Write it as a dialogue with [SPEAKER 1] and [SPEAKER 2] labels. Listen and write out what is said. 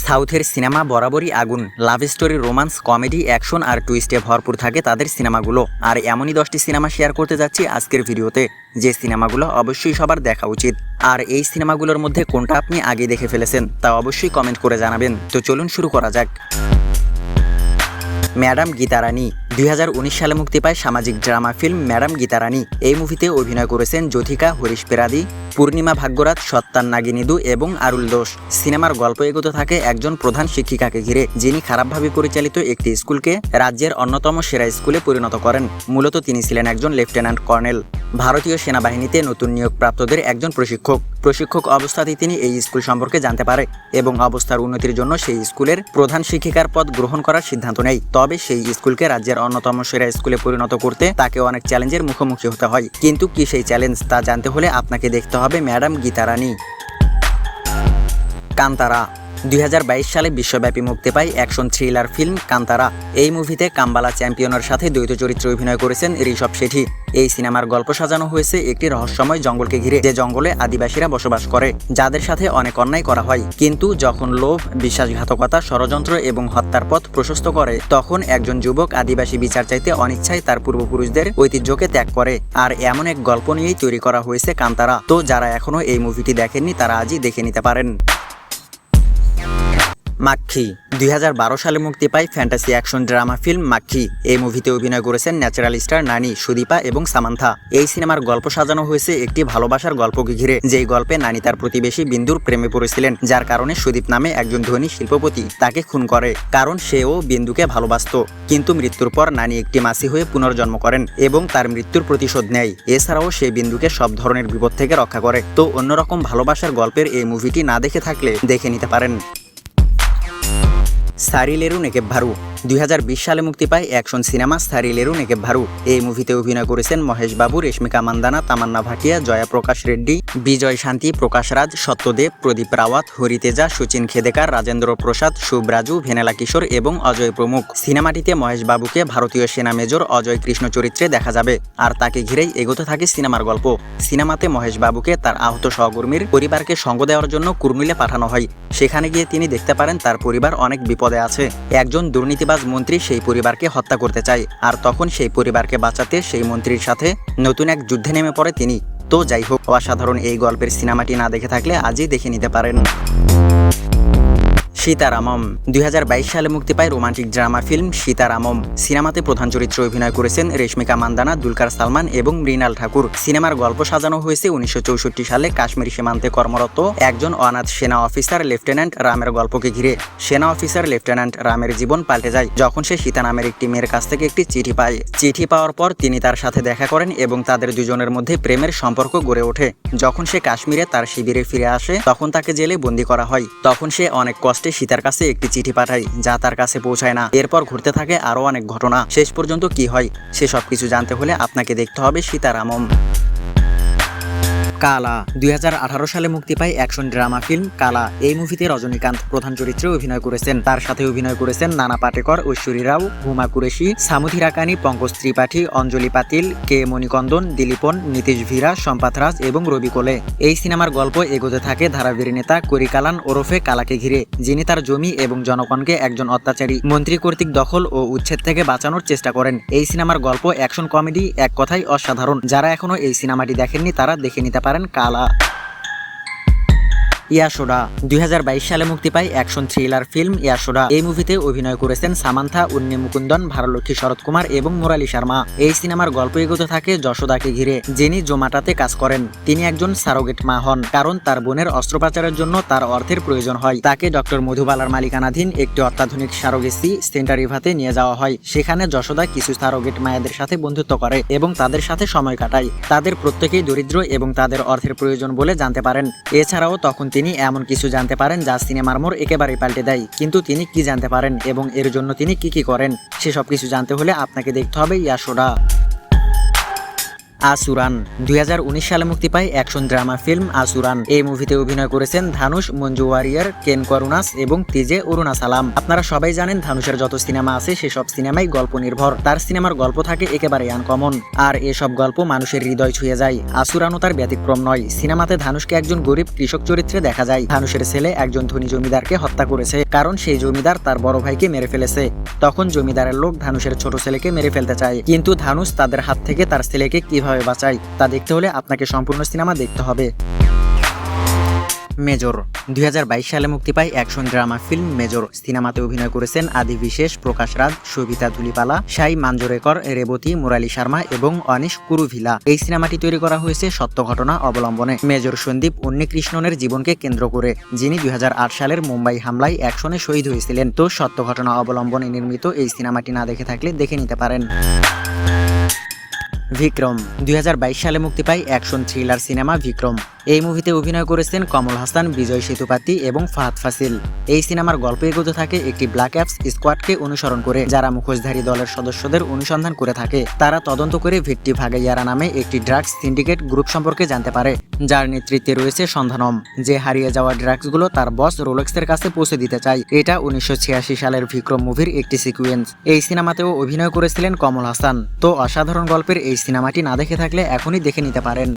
[SPEAKER 1] সাউথের সিনেমা বরাবরই আগুন। Love story, romance, comedy, action আর টুইস্টে ভরপুর থাকে তাদের সিনেমাগুলো। আর এমনই 10টি সিনেমা শেয়ার করতে যাচ্ছি আজকের ভিডিওতে, যে সিনেমাগুলো অবশ্যই সবার দেখা উচিত। আর এই সিনেমাগুলোর মধ্যে কোনটা আপনি আগে দেখে ফেলেছেন তা অবশ্যই কমেন্ট করে জানাবেন। তো চলুন শুরু করা যাক। ম্যাডাম গীতা রানী 2019 সালে মুক্তি পায় সামাজিক ড্রামা ফিল্ম ম্যাডাম গীতা রানী। এই মুভিতে অভিনয় করেছেন জ্যোথিকা, হরিশ পেরাদি, পূর্ণিমা ভাগ্যরাজ, সত্তান নাগিনীদু এবং আরুল দোষ। সিনেমার গল্প এগোতে থাকে একজন প্রধান শিক্ষিকাকে ঘিরে, যিনি খারাপভাবে পরিচালিত একটি স্কুলকে রাজ্যের অন্যতম সেরা স্কুলে পরিণত করেন। মূলত তিনি ছিলেন একজন লেফটেন্যান্ট কর্নেল, ভারতীয় সেনাবাহিনীতে নতুন নিয়োগপ্রাপ্তদের একজন প্রশিক্ষক অবস্থাতেই তিনি এই স্কুল সম্পর্কে জানতে পারে এবং অবস্থার উন্নতির জন্য সেই স্কুলের প্রধান শিক্ষিকার পদ গ্রহণ করার সিদ্ধান্ত নেয়। তবে সেই স্কুলকে রাজ্যের অন্যতম সেরা স্কুলে পরিণত করতে তাকে অনেক চ্যালেঞ্জের মুখোমুখি হতে হয়। কিন্তু কি সেই চ্যালেঞ্জ তা জানতে হলে আপনাকে দেখতে হবে ম্যাডাম গীতা রানী। কান্তারা 2022 সালে বিশ্বব্যাপী মুক্তি পায় অ্যাকশন থ্রিলার ফিল্ম কান্তারা। এই মুভিতে কাম্বালা চ্যাম্পিয়নের সাথে দ্বৈত চরিত্রে অভিনয় করেছেন ঋষভ শেঠি। এই সিনেমার গল্প সাজানো হয়েছে একটি রহস্যময় জঙ্গলকে ঘিরে, যে জঙ্গলে আদিবাসীরা বসবাস করে, যাদের সাথে অনেক অন্যায় করা হয়। কিন্তু যখন লোভ, বিশ্বাসঘাতকতা, ষড়যন্ত্র এবং হত্যার পথ প্রশস্ত করে, তখন একজন যুবক আদিবাসী বিচার চাইতে অনিচ্ছায় তার পূর্বপুরুষদের ঐতিহ্যকে ত্যাগ করে। আর এমন এক গল্প নিয়েই তৈরি করা হয়েছে কান্তারা। তো যারা এখনো এই মুভিটি দেখেননি তারা আজই দেখে নিতে পারেন। মাক্ষী 2012 সালে মুক্তি পায় ফ্যান্টাসি অ্যাকশন ড্রামা ফিল্ম মাক্ষী। এই মুভিতে অভিনয় করেছেন ন্যাচারাল স্টার নানি, সুদীপা এবং সামান্থা। এই সিনেমার গল্প সাজানো হয়েছে একটি ভালোবাসার গল্পকে ঘিরে, যেই গল্পে নানি তার প্রতিবেশী বিন্দুর প্রেমে পড়েছিলেন, যার কারণে সুদীপ নামে একজন ধনী শিল্পপতি তাকে খুন করে, কারণ সেও বিন্দুকে ভালোবাসত। কিন্তু মৃত্যুর পর নানি একটি মাসি হয়ে পুনর্জন্ম করেন এবং তার মৃত্যুর প্রতিশোধ নেয়। এছাড়াও সে বিন্দুকে সব ধরনের বিপদ থেকে রক্ষা করে। তো অন্যরকম ভালোবাসার গল্পের এই মুভিটি না দেখে থাকলে দেখে নিতে পারেন। সারিলেরু নেকেব্ভারু 2020 সালে মুক্তি পায় অ্যাকশন সিনেমা সারিলেরু নেকেব্ভারু। এই মুভিতে অভিনয় করেছেন মহেশ বাবু, রেশমিকা মান্দানা, তামান্না ভাটিয়া, জয়া প্রকাশ রেড্ডি, বিজয় শান্তি, প্রকাশ রাজ, সত্যদেব, প্রদীপ রাওয়াত, হরিতেজা, সচিন খেদেকার, রাজেন্দ্র প্রসাদ, শুভরাজু, ভেনেলা কিশোর এবং অজয় প্রমুখ। সিনেমাটিতে মহেশ বাবুকে ভারতীয় সেনা মেজর অজয় কৃষ্ণ চরিত্রে দেখা যাবে, আর তাকে ঘিরেই এগোতে থাকে সিনেমার গল্প। সিনেমাতে মহেশ বাবুকে তার আহত সহকর্মীর পরিবারকে সঙ্গ দেওয়ার জন্য কুর্মিলে পাঠানো হয়। সেখানে গিয়ে তিনি দেখতে পারেন তার পরিবার অনেক বিপদে আছে। একজন দুর্নীতিবাজ মন্ত্রী সেই পরিবারকে হত্যা করতে চায়, আর তখন সেই পরিবারকে বাঁচাতে সেই মন্ত্রীর সাথে নতুন এক যুদ্ধে নেমে পড়ে তিনি। তো যাই হোক, অসাধারণ এই গল্পের সিনেমাটি না দেখে থাকলে আজই দেখে নিতে পারেন। সীতারামম 2022 সালে মুক্তি পায় রোমান্টিক ড্রামা ফিল্ম সীতারামম। সিনেমাতে প্রধান চরিত্রে অভিনয় করেছেন রেশমিকা মান্দানা, দুলকার সালমান এবং মৃণাল ঠাকুর। সিনেমার গল্প সাজানো হয়েছে 1964 সালে কাশ্মীর সীমান্তে কর্মরত একজন অনাথ সেনা অফিসার লেফটেন্যান্ট রামের গল্পকে ঘিরে। সেনা অফিসার লেফটেন্যান্ট রামের জীবন পাল্টে যায় যখন সে সীতা নামের একটি মেয়ের কাছ থেকে একটি চিঠি পায়। চিঠি পাওয়ার পর তিনি তার সাথে দেখা করেন এবং তাদের দুজনের মধ্যে প্রেমের সম্পর্ক গড়ে ওঠে। যখন সে কাশ্মীরে তার শিবিরে ফিরে আসে, তখন তাকে জেলে বন্দী করা হয়। তখন সে অনেক কষ্টে সীতার কাছে একটি চিঠি পাঠায়, যা তার কাছে পৌঁছায় না। এরপর ঘুরতে থাকে আরো অনেক ঘটনা। শেষ পর্যন্ত কি হয় সে সবকিছু জানতে হলে আপনাকে দেখতে হবে সীতারামম। কালা 2018 সালে মুক্তি পায় অ্যাকশন ড্রামা ফিল্ম কালা। এই মুভিতে রজনীকান্ত প্রধান চরিত্রে অভিনয় করেছেন। তার সাথে অভিনয় করেছেন নানা পাটেকর, ঐশ্বরী রাও, হুমা কুরেশি, সামুথি রাকানি, পঙ্কজ ত্রিপাঠী, অঞ্জলি পাতিল, কে মণিকন্দন, দিলীপন, নীতিশ ভিরা, সম্পাত রাজ এবং রবি কোলে। এই সিনেমার গল্প এগোতে থাকে ধারাবীর নেতা করিকালান ওরফে কালাকে ঘিরে, যিনি তার জমি এবং জনগণকে একজন অত্যাচারী মন্ত্রী কর্তৃক দখল ও উচ্ছেদ থেকে বাঁচানোর চেষ্টা করেন। এই সিনেমার গল্প অ্যাকশন কমেডি, এক কথায় অসাধারণ। যারা এখনো এই সিনেমাটি দেখেননি তারা দেখে নিতে পারেন কালা। ইয়াশোডা 2022 সালে মুক্তি পায় অ্যাকশন থ্রিলার ফিল্ম ইয়াশোডা। এই মুভিতে অভিনয় করেছেন সামান্থা, উন্নি মুকুন্দন, ভারলক্ষ্মী শরৎ কুমার এবং মুরালী শর্মা। এই সিনেমার গল্প এগোতে থাকে যশোদাকে ঘিরে, যিনি জোমাটাতে কাজ করেন। তিনি একজন সারোগেট মা হন, কারণ তার বোনের অস্ত্রোপচারের জন্য তার অর্থের প্রয়োজন হয়। তাকে ডক্টর মধুবালার মালিকানাধীন একটি অত্যাধুনিক সারোগেসি সেন্টার ইভাতে নিয়ে যাওয়া হয়। সেখানে যশোদা কিছু সারোগেট মায়েদের সাথে বন্ধুত্ব করে এবং তাদের সাথে সময় কাটায়। তাদের প্রত্যেকেই দরিদ্র এবং তাদের অর্থের প্রয়োজন বলে জানতে পারেন। এছাড়াও তখন তিনি এমন কিছু জানতে পারেন যা সিনেমার মোড় একেবারেই পাল্টে দেয়। কিন্তু তিনি কি জানতে পারেন এবং এর জন্য তিনি কি করেন, সেসব কিছু জানতে হলে আপনাকে দেখতে হবে ইয়াশোডা। আসুরান 2019 সালে মুক্তি পায় অ্যাকশন ড্রামা ফিল্ম আসুরান। এই মুভিতে অভিনয় করেছেন ধানুষ, মঞ্জু ওয়ারিয়ার, কেন করুনাস এবং তিজে অরুণাসালাম। আপনারা সবাই জানেন ধানুষের যত সিনেমা আছে সেসব সিনেমাই গল্প নির্ভর। তার সিনেমার গল্প থাকে একেবারে আনকমন, আর এসব গল্প মানুষের হৃদয় ছুঁয়ে যায়। আসুরানও তার ব্যতিক্রম নয়। সিনেমাতে ধানুষকে একজন গরিব কৃষক চরিত্রে দেখা যায়। ধানুষের ছেলে একজন ধনী জমিদারকে হত্যা করেছে, কারণ সেই জমিদার তার বড় ভাইকে মেরে ফেলেছে। তখন জমিদারের লোক ধানুষের ছোট ছেলেকে মেরে ফেলতে চায়, কিন্তু ধানুষ তাদের হাত থেকে তার ছেলেকে কিভাবে বাঁচায় তা দেখতে হলে আপনাকে সম্পূর্ণ সিনেমা দেখতে হবে। মেজর 2022 সালে মুক্তি পায় অ্যাকশন ড্রামা ফিল্ম মেজর। সিনেমাতে অভিনয় করেছেন আদি বিশেষ, প্রকাশ রাজ, সবিতা ধুলিপালা, সাই মাঞ্জরেকর, রেবতী, মুরালী শর্মা এবং অনিশ কুরুভিলা। এই সিনেমাটি তৈরি করা হয়েছে সত্য ঘটনা অবলম্বনে। মেজর সন্দীপ উন্নিকৃষ্ণনের জীবনকে কেন্দ্র করে, যিনি 2008 সালের মুম্বাই হামলায় অ্যাকশনে শহীদ হয়েছিলেন। তো সত্য ঘটনা অবলম্বনে নির্মিত এই সিনেমাটি না দেখে থাকলে দেখে নিতে পারেন। বিক্রম 2022 সালে মুক্তি পায় অ্যাকশন থ্রিলার সিনেমা বিক্রম। এই মুভিতে অভিনয় করেছেন কমল হাসান, বিজয় সেতুপাতি এবং ফাহাদ ফাসিল। এই সিনেমার গল্প এগোতে থাকে একটি ব্ল্যাক অ্যাপস স্কোয়াডকে অনুসরণ করে, যারা মুখোশধারী দলের সদস্যদের অনুসন্ধান করে থাকে। তারা তদন্ত করে ভিট্টি ভাগাইয়ারা নামে একটি ড্রাগস সিন্ডিকেট গ্রুপ সম্পর্কে জানতে পারে, যার নেতৃত্বে রয়েছে সন্ধানম, যে হারিয়ে যাওয়া ড্রাগসগুলো তার বস রোলেক্সের কাছে পৌঁছে দিতে চায়। এটা 1986 সালের বিক্রম মুভির একটি সিকুয়েন্স। এই সিনেমাতেও অভিনয় করেছিলেন কমল হাসান। তো অসাধারণ গল্পের এই সিনেমাটি না দেখে থাকলে এখনই দেখে নিতে পারেন।